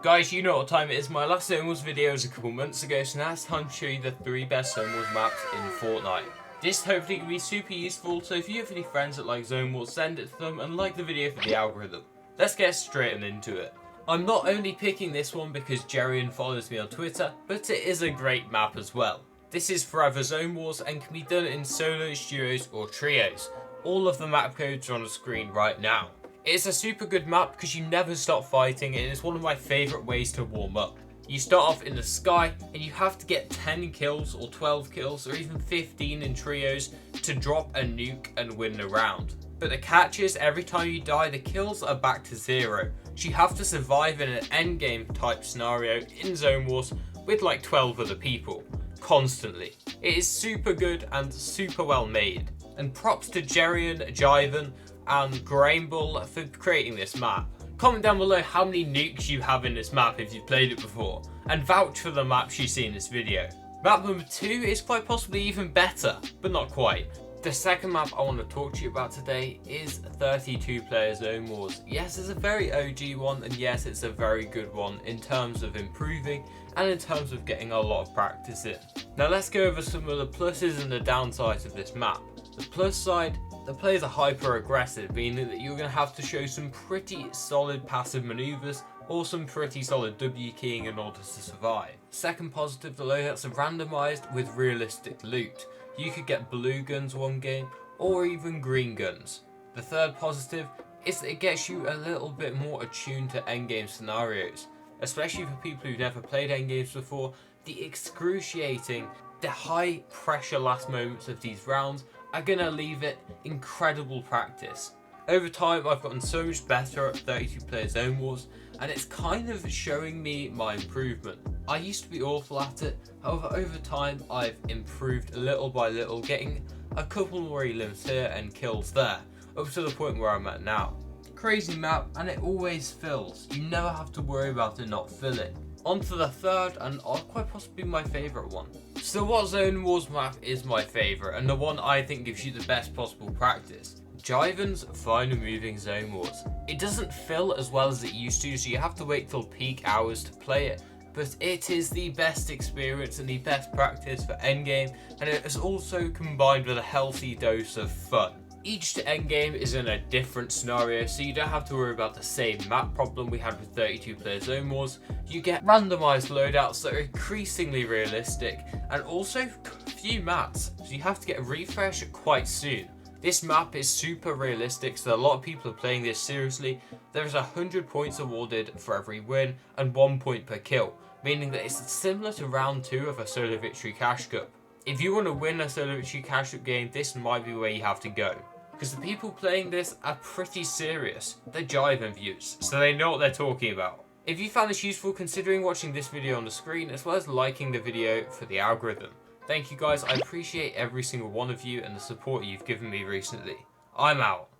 Guys, you know what time it is. My last Zone Wars video was a couple months ago, so now it's time to show you the 3 best Zone Wars maps in Fortnite. This hopefully will be super useful, so if you have any friends that like Zone Wars, send it to them and like the video for the algorithm. Let's get straight into it. I'm not only picking this one because Jerian follows me on Twitter, but it is a great map as well. This is Forever Zone Wars and can be done in solos, duos or trios. All of the map codes are on the screen right now. It's a super good map because you never stop fighting and it's one of my favourite ways to warm up. You start off in the sky and you have to get 10 kills or 12 kills or even 15 in trios to drop a nuke and win the round. But the catch is every time you die the kills are back to 0. So you have to survive in an endgame type scenario in Zone Wars with like 12 other people, constantly. It is super good and super well made. And props to Jerian, Jiven and Grainbull for creating this map. Comment down below how many nukes you have in this map if you've played it before, and vouch for the maps you see in this video. Map number 2 is quite possibly even better, but not quite. The second map I want to talk to you about today is 32 player Zone Wars. Yes, it's a very OG one, and yes, it's a very good one in terms of improving and in terms of getting a lot of practice in. Now let's go over some of the pluses and the downsides of this map. The plus side, the players are hyper aggressive, meaning that you're going to have to show some pretty solid passive maneuvers or some pretty solid W keying in order to survive. Second positive, the loadouts are randomized with realistic loot. You could get blue guns one game or even green guns. The third positive is that it gets you a little bit more attuned to endgame scenarios, especially for people who've never played endgames before. The excruciating, the high pressure last moments of these rounds are going to leave it incredible practice. Over time I've gotten so much better at 32 player Zone Wars and it's kind of showing me my improvement. I used to be awful at it, however over time I've improved little by little, getting a couple more elims here and kills there, up to the point where I'm at now. Crazy map and it always fills, you never have to worry about it not filling. On to the third and quite possibly my favourite one. So what Zone Wars map is my favourite and the one I think gives you the best possible practice? Jiven's Final Moving Zone Wars. It doesn't fill as well as it used to, so you have to wait till peak hours to play it, but it is the best experience and the best practice for endgame, and it is also combined with a healthy dose of fun. Each endgame is in a different scenario, so you don't have to worry about the same map problem we had with 32 player Zone Wars. You get randomized loadouts that are increasingly realistic and also few maps, so you have to get a refresh quite soon. This map is super realistic, so a lot of people are playing this seriously. There is 100 points awarded for every win and 1 point per kill, meaning that it's similar to round 2 of a solo victory cash cup. If you want to win a solo victory cash cup game, this might be where you have to go, because the people playing this are pretty serious. They're Jiven viewers, so they know what they're talking about. If you found this useful, considering watching this video on the screen as well as liking the video for the algorithm. Thank you guys, I appreciate every single one of you and the support you've given me recently. I'm out.